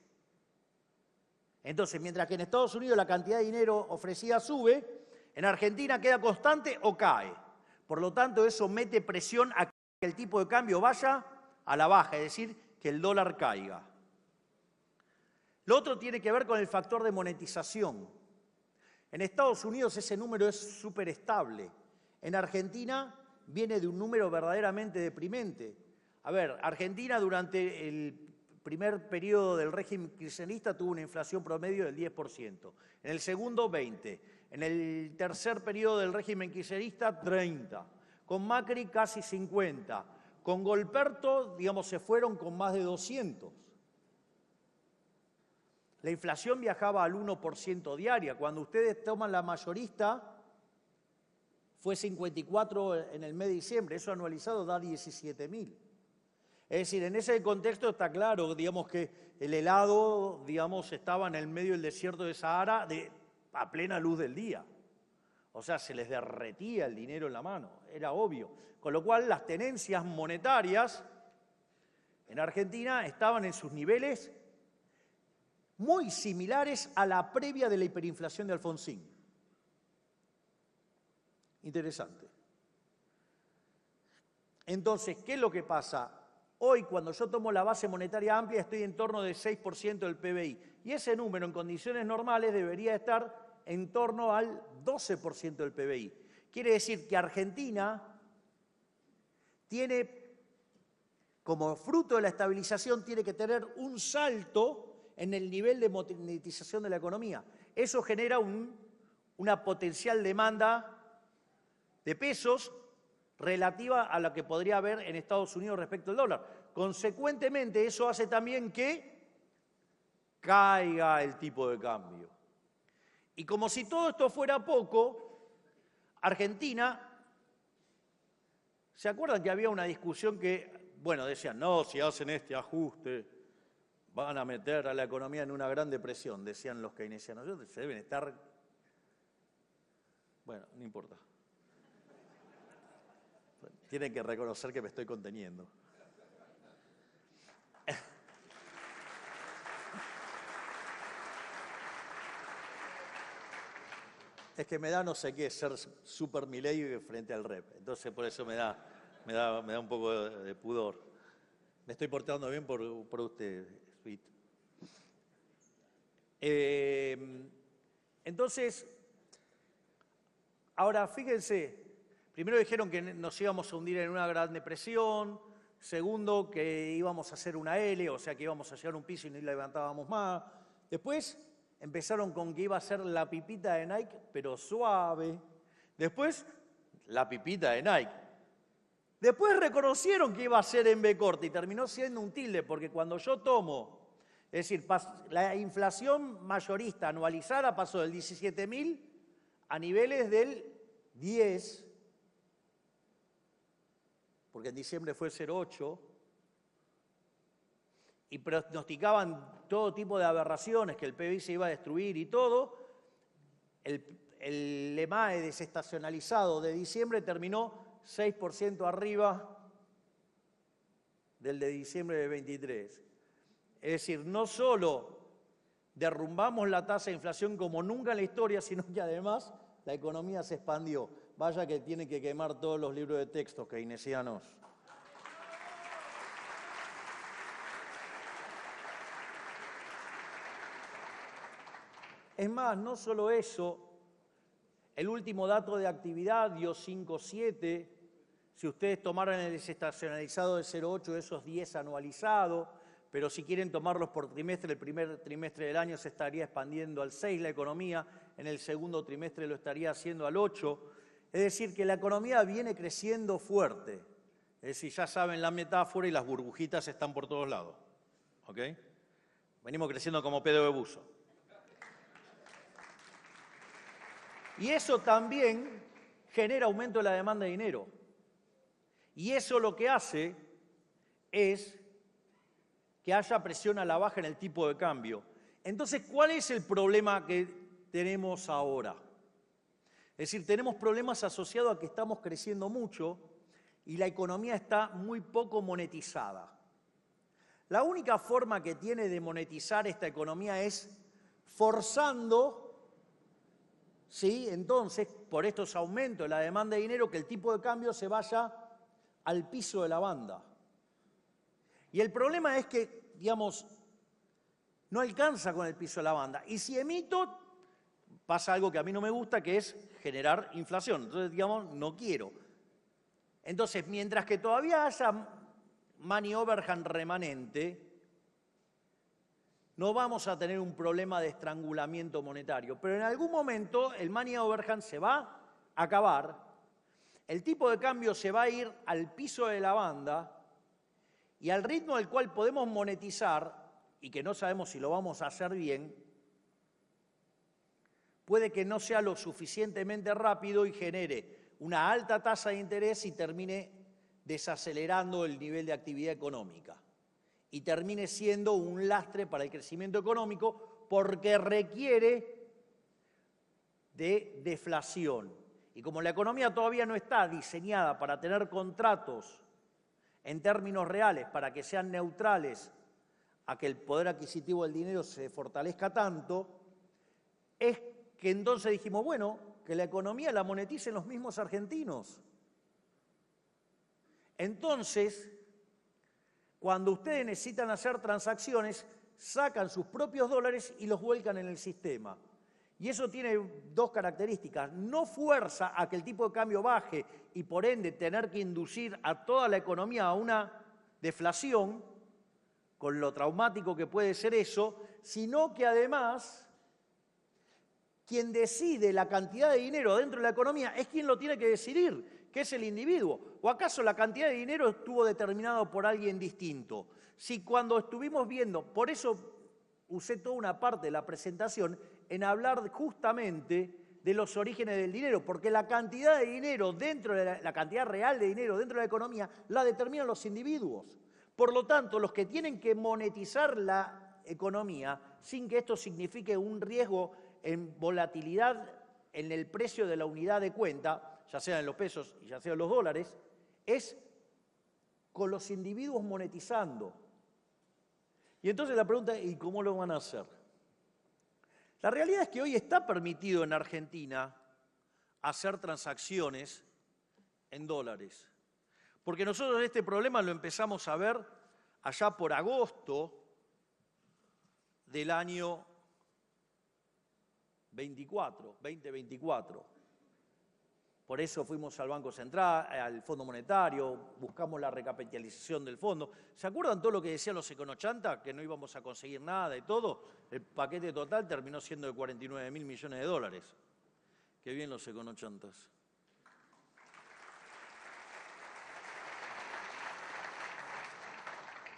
Entonces, mientras que en Estados Unidos la cantidad de dinero ofrecida sube, en Argentina queda constante o cae. Por lo tanto, eso mete presión a que el tipo de cambio vaya a la baja, es decir, que el dólar caiga. Lo otro tiene que ver con el factor de monetización. En Estados Unidos ese número es súper estable. En Argentina viene de un número verdaderamente deprimente. A ver, Argentina durante el primer periodo del régimen kirchnerista tuvo una inflación promedio del 10%. En el segundo, 20%. En el tercer periodo del régimen kirchnerista, 30%. Con Macri, casi 50%. Con Golperto, digamos, se fueron con más de 200%. La inflación viajaba al 1% diaria. Cuando ustedes toman la mayorista, fue 54 en el mes de diciembre. Eso anualizado da 17.000. Es decir, en ese contexto está claro, digamos, que el helado, digamos, estaba en el medio del desierto de Sahara a plena luz del día. O sea, se les derretía el dinero en la mano, era obvio. Con lo cual, las tenencias monetarias en Argentina estaban en sus niveles muy similares a la previa de la hiperinflación de Alfonsín. Interesante. Entonces, ¿qué es lo que pasa? Hoy, cuando yo tomo la base monetaria amplia, estoy en torno del 6% del PBI. Y ese número, en condiciones normales, debería estar en torno al 12% del PBI. Quiere decir que Argentina tiene, como fruto de la estabilización, tiene que tener un salto en el nivel de monetización de la economía. Eso genera una potencial demanda de pesos relativa a la que podría haber en Estados Unidos respecto al dólar. Consecuentemente, eso hace también que caiga el tipo de cambio. Y como si todo esto fuera poco, Argentina, ¿se acuerdan que había una discusión que, bueno, decían, no, si hacen este ajuste, van a meter a la economía en una gran depresión, decían los keynesianos. Se deben estar... Bueno, no importa. Tienen que reconocer que me estoy conteniendo. Es que me da no sé qué ser super Milei frente al rep. Entonces por eso me da un poco de pudor. Me estoy portando bien por usted, Sweet. Entonces, ahora fíjense, primero dijeron que nos íbamos a hundir en una gran depresión, segundo que íbamos a hacer una L, o sea que íbamos a llegar a un piso y no levantábamos más. Después empezaron con que iba a ser la pipita de Nike, pero suave. Después, la pipita de Nike. Después reconocieron que iba a ser en B corta y terminó siendo un tilde, porque cuando yo tomo, es decir, la inflación mayorista anualizada pasó del 17.000 a niveles del 10, porque en diciembre fue 0,8, y pronosticaban todo tipo de aberraciones, que el PBI se iba a destruir y todo. El EMAE desestacionalizado de diciembre terminó 6% arriba del de diciembre de 23. Es decir, no solo derrumbamos la tasa de inflación como nunca en la historia, sino que además la economía se expandió. Vaya que tienen que quemar todos los libros de texto keynesianos. Es más, no solo eso, el último dato de actividad dio 5,7. Si ustedes tomaran el desestacionalizado de 0,8, esos 10 anualizado, pero si quieren tomarlos por trimestre, el primer trimestre del año se estaría expandiendo al 6 la economía, en el segundo trimestre lo estaría haciendo al 8. Es decir, que la economía viene creciendo fuerte. Es decir, ya saben la metáfora y las burbujitas están por todos lados. ¿Ok? Venimos creciendo como pedo de buzo. Y eso también genera aumento de la demanda de dinero. Y eso lo que hace es que haya presión a la baja en el tipo de cambio. Entonces, ¿cuál es el problema que tenemos ahora? Es decir, tenemos problemas asociados a que estamos creciendo mucho y la economía está muy poco monetizada. La única forma que tiene de monetizar esta economía es forzando, ¿sí? Entonces, por estos aumentos de la demanda de dinero, que el tipo de cambio se vaya al piso de la banda. Y el problema es que, digamos, no alcanza con el piso de la banda. Y si emito, pasa algo que a mí no me gusta, que es generar inflación. Entonces, digamos, no quiero. Entonces, mientras que todavía haya money overhang remanente, no vamos a tener un problema de estrangulamiento monetario. Pero en algún momento el money overhang se va a acabar, el tipo de cambio se va a ir al piso de la banda y al ritmo al cual podemos monetizar, y que no sabemos si lo vamos a hacer bien, puede que no sea lo suficientemente rápido y genere una alta tasa de interés y termine desacelerando el nivel de actividad económica. Y termine siendo un lastre para el crecimiento económico porque requiere de deflación. Y como la economía todavía no está diseñada para tener contratos en términos reales, para que sean neutrales a que el poder adquisitivo del dinero se fortalezca tanto, es que entonces dijimos, bueno, que la economía la moneticen los mismos argentinos. Entonces, cuando ustedes necesitan hacer transacciones, sacan sus propios dólares y los vuelcan en el sistema. Y eso tiene dos características. No fuerza a que el tipo de cambio baje y por ende tener que inducir a toda la economía a una deflación, con lo traumático que puede ser eso, sino que además quien decide la cantidad de dinero dentro de la economía es quien lo tiene que decidir, que es el individuo. ¿O acaso la cantidad de dinero estuvo determinado por alguien distinto? Si cuando estuvimos viendo, por eso usé toda una parte de la presentación en hablar justamente de los orígenes del dinero, porque la cantidad de dinero dentro de la cantidad real de dinero dentro de la economía la determinan los individuos. Por lo tanto, los que tienen que monetizar la economía sin que esto signifique un riesgo en volatilidad en el precio de la unidad de cuenta, ya sea en los pesos y ya sea en los dólares, es con los individuos monetizando. Y entonces la pregunta es, ¿y cómo lo van a hacer? La realidad es que hoy está permitido en Argentina hacer transacciones en dólares. Porque nosotros este problema lo empezamos a ver allá por agosto del año 2024. Por eso fuimos al Banco Central, al Fondo Monetario, buscamos la recapitalización del fondo. ¿Se acuerdan todo lo que decían los econochanta? Que no íbamos a conseguir nada y todo. El paquete total terminó siendo de 49.000 millones de dólares. Qué bien los econochantas.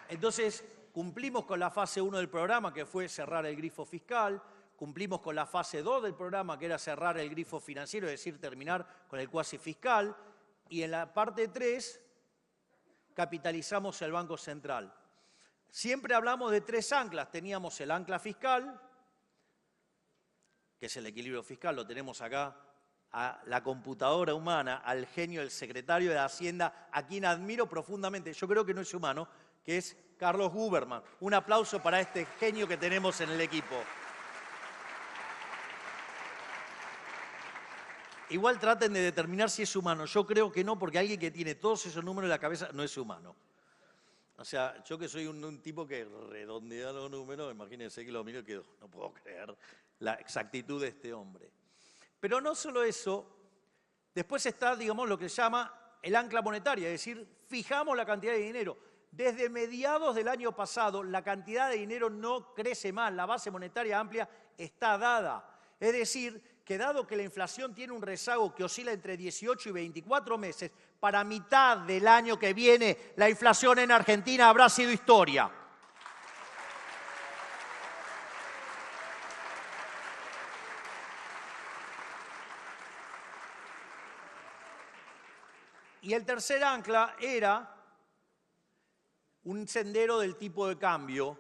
Entonces, cumplimos con la fase 1 del programa, que fue cerrar el grifo fiscal. Cumplimos con la fase 2 del programa, que era cerrar el grifo financiero, es decir, terminar con el cuasi fiscal. Y en la parte 3, capitalizamos el Banco Central. Siempre hablamos de 3 anclas. Teníamos el ancla fiscal, que es el equilibrio fiscal, lo tenemos acá, a la computadora humana, al genio del secretario de Hacienda, a quien admiro profundamente, yo creo que no es humano, que es Carlos Guberman. Un aplauso para este genio que tenemos en el equipo. Igual traten de determinar si es humano. Yo creo que no, porque alguien que tiene todos esos números en la cabeza no es humano. O sea, yo que soy un tipo que redondea los números, imagínense que lo miro y quedo, no puedo creer la exactitud de este hombre. Pero no solo eso, después está, digamos, lo que se llama el ancla monetaria, es decir, fijamos la cantidad de dinero. Desde mediados del año pasado, la cantidad de dinero no crece más, la base monetaria amplia está dada. Es decir, que dado que la inflación tiene un rezago que oscila entre 18 y 24 meses, para mitad del año que viene la inflación en Argentina habrá sido historia. Y el tercer ancla era un sendero del tipo de cambio.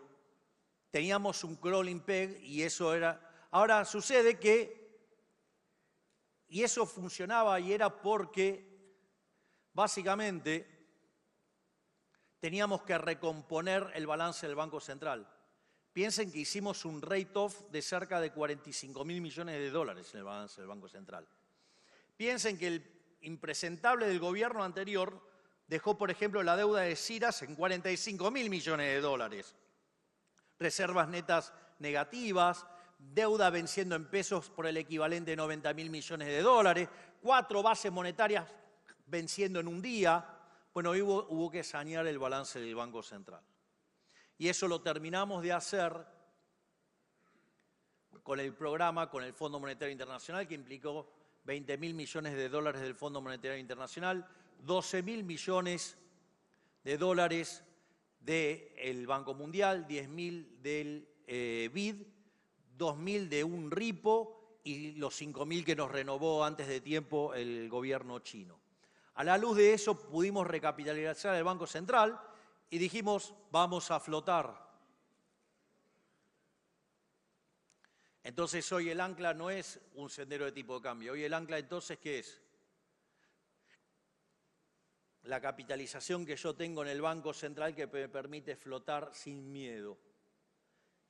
Teníamos un crawling peg y eso era... Ahora sucede que... Y eso funcionaba y era porque, básicamente, teníamos que recomponer el balance del Banco Central. Piensen que hicimos un rate-off de cerca de 45.000 millones de dólares en el balance del Banco Central. Piensen que el impresentable del gobierno anterior dejó, por ejemplo, la deuda de CIRAS en 45.000 millones de dólares. Reservas netas negativas, deuda venciendo en pesos por el equivalente de 90.000 millones de dólares, 4 bases monetarias venciendo en un día. Bueno, hubo que sanear el balance del Banco Central. Y eso lo terminamos de hacer con el programa, con el Fondo Monetario Internacional, que implicó 20.000 millones de dólares del Fondo Monetario Internacional, 12.000 millones de dólares del Banco Mundial, 10.000 del BID, 2.000 de un RIPO y los 5.000 que nos renovó antes de tiempo el gobierno chino. A la luz de eso pudimos recapitalizar el Banco Central y dijimos, vamos a flotar. Entonces hoy el ancla no es un sendero de tipo de cambio. Hoy el ancla entonces, ¿qué es? La capitalización que yo tengo en el Banco Central que me permite flotar sin miedo.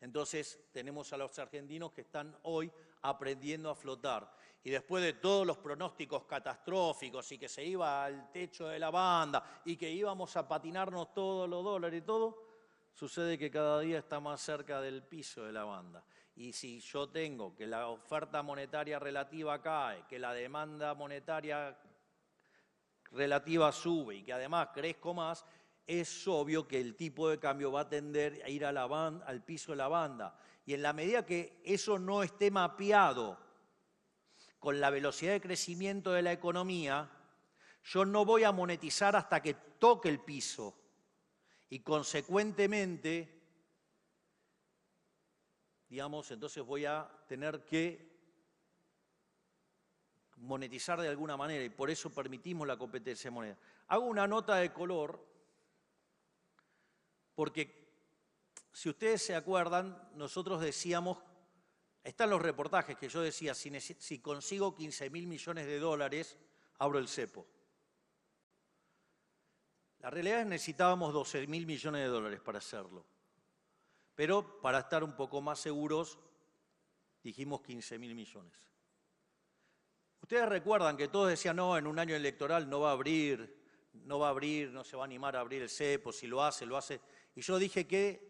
Entonces tenemos a los argentinos que están hoy aprendiendo a flotar. Y después de todos los pronósticos catastróficos y que se iba al techo de la banda y que íbamos a patinarnos todos los dólares y todo, sucede que cada día está más cerca del piso de la banda. Y si yo tengo que la oferta monetaria relativa cae, que la demanda monetaria relativa sube y que además crezco más, es obvio que el tipo de cambio va a tender a ir a la banda, al piso de la banda. Y en la medida que eso no esté mapeado con la velocidad de crecimiento de la economía, yo no voy a monetizar hasta que toque el piso. Y consecuentemente, digamos, entonces voy a tener que monetizar de alguna manera y por eso permitimos la competencia de moneda. Hago una nota de color porque, si ustedes se acuerdan, nosotros decíamos, están los reportajes que yo decía, si consigo 15.000 millones de dólares, abro el cepo. La realidad es que necesitábamos 12.000 millones de dólares para hacerlo. Pero para estar un poco más seguros, dijimos 15.000 millones. Ustedes recuerdan que todos decían, no, en un año electoral no va a abrir, no se va a animar a abrir el cepo, si lo hace, lo hace. Y yo dije que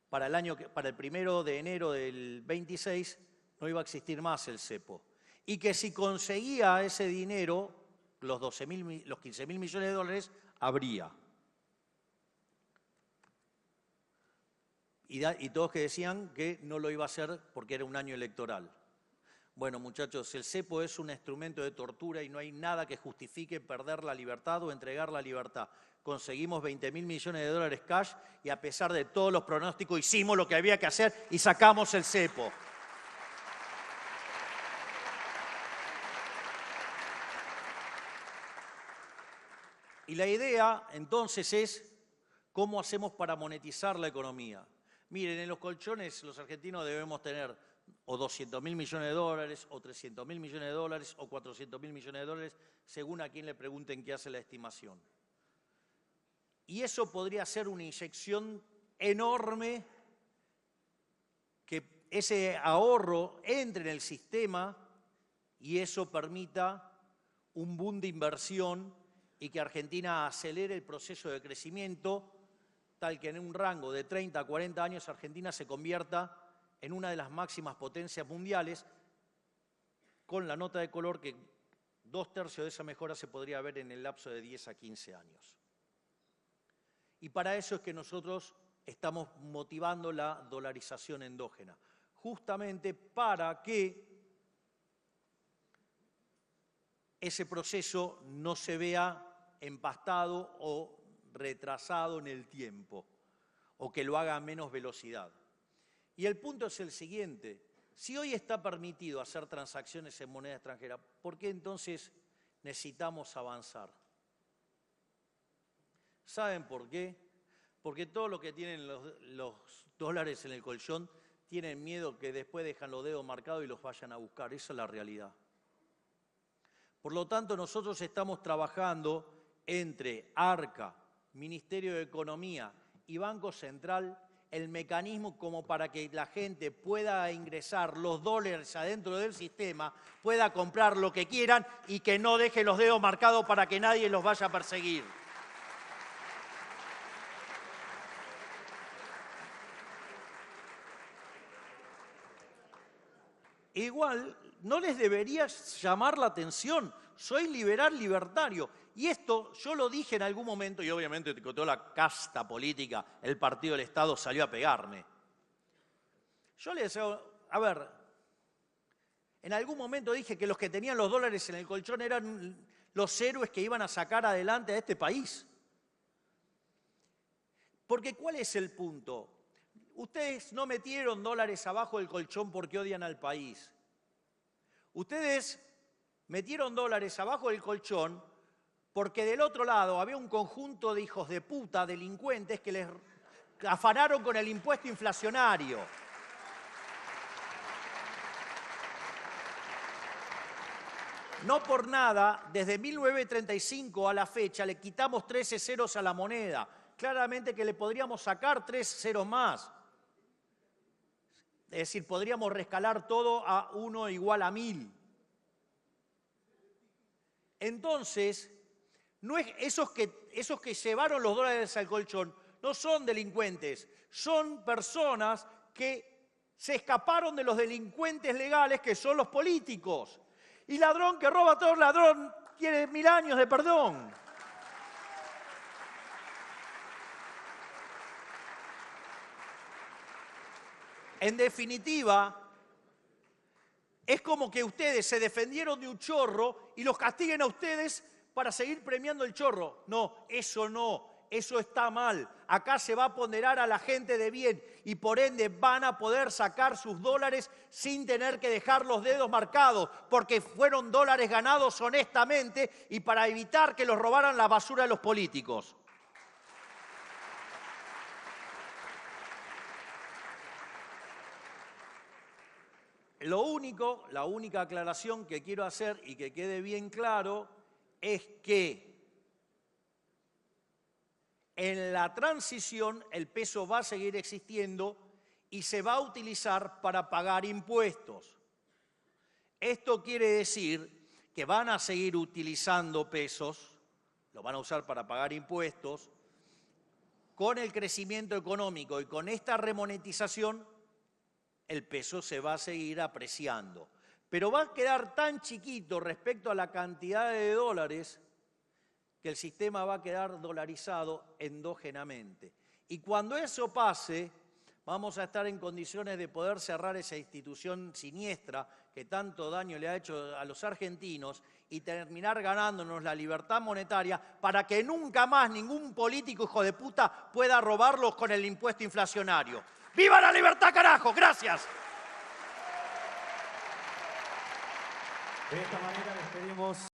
para el 1 de enero del 26 no iba a existir más el cepo. Y que si conseguía ese dinero, los 15.000 millones de dólares, habría. Y todos que decían que no lo iba a hacer porque era un año electoral. Bueno, muchachos, el cepo es un instrumento de tortura y no hay nada que justifique perder la libertad o entregar la libertad. Conseguimos 20.000 millones de dólares cash y a pesar de todos los pronósticos hicimos lo que había que hacer y sacamos el cepo. Y la idea, entonces, es cómo hacemos para monetizar la economía. Miren, en los colchones los argentinos debemos tener o 200.000 millones de dólares, o 300.000 millones de dólares, o 400.000 millones de dólares, según a quien le pregunten qué hace la estimación. Y eso podría ser una inyección enorme, que ese ahorro entre en el sistema y eso permita un boom de inversión y que Argentina acelere el proceso de crecimiento, tal que en un rango de 30 a 40 años Argentina se convierta en una de las máximas potencias mundiales, con la nota de color que 2/3 de esa mejora se podría ver en el lapso de 10 a 15 años. Y para eso es que nosotros estamos motivando la dolarización endógena, justamente para que ese proceso no se vea empastado o retrasado en el tiempo, o que lo haga a menos velocidad. Y el punto es el siguiente: si hoy está permitido hacer transacciones en moneda extranjera, ¿por qué entonces necesitamos avanzar? ¿Saben por qué? Porque todos los que tienen los dólares en el colchón tienen miedo que después dejan los dedos marcados y los vayan a buscar. Esa es la realidad. Por lo tanto, nosotros estamos trabajando entre ARCA, Ministerio de Economía y Banco Central el mecanismo como para que la gente pueda ingresar los dólares adentro del sistema, pueda comprar lo que quieran y que no deje los dedos marcados para que nadie los vaya a perseguir. Igual, no les debería llamar la atención. Soy liberal libertario. Y esto yo lo dije en algún momento, y obviamente con toda la casta política, el Partido del Estado salió a pegarme. Yo les digo, a ver, en algún momento dije que los que tenían los dólares en el colchón eran los héroes que iban a sacar adelante a este país. Porque ¿cuál es el punto? Ustedes no metieron dólares abajo del colchón porque odian al país. Ustedes metieron dólares abajo del colchón porque del otro lado había un conjunto de hijos de puta, delincuentes, que les afanaron con el impuesto inflacionario. No por nada, desde 1935 a la fecha le quitamos 13 ceros a la moneda. Claramente que le podríamos sacar 3 ceros más. Es decir, podríamos rescalar todo a 1 igual a 1000. Entonces, no es, esos que llevaron los dólares al colchón no son delincuentes, son personas que se escaparon de los delincuentes legales que son los políticos. Y ladrón que roba a todo ladrón tiene 1000 años de perdón. En definitiva, es como que ustedes se defendieron de un chorro y los castiguen a ustedes para seguir premiando el chorro. No, eso está mal. Acá se va a ponderar a la gente de bien y por ende van a poder sacar sus dólares sin tener que dejar los dedos marcados, porque fueron dólares ganados honestamente y para evitar que los robaran la basura de los políticos. La única aclaración que quiero hacer y que quede bien claro es que en la transición el peso va a seguir existiendo y se va a utilizar para pagar impuestos. Esto quiere decir que van a seguir utilizando pesos, lo van a usar para pagar impuestos. Con el crecimiento económico y con esta remonetización, el peso se va a seguir apreciando. Pero va a quedar tan chiquito respecto a la cantidad de dólares que el sistema va a quedar dolarizado endógenamente. Y cuando eso pase, vamos a estar en condiciones de poder cerrar esa institución siniestra que tanto daño le ha hecho a los argentinos y terminar ganándonos la libertad monetaria para que nunca más ningún político hijo de puta pueda robarlos con el impuesto inflacionario. ¡Viva la libertad, carajo! ¡Gracias! De esta manera despedimos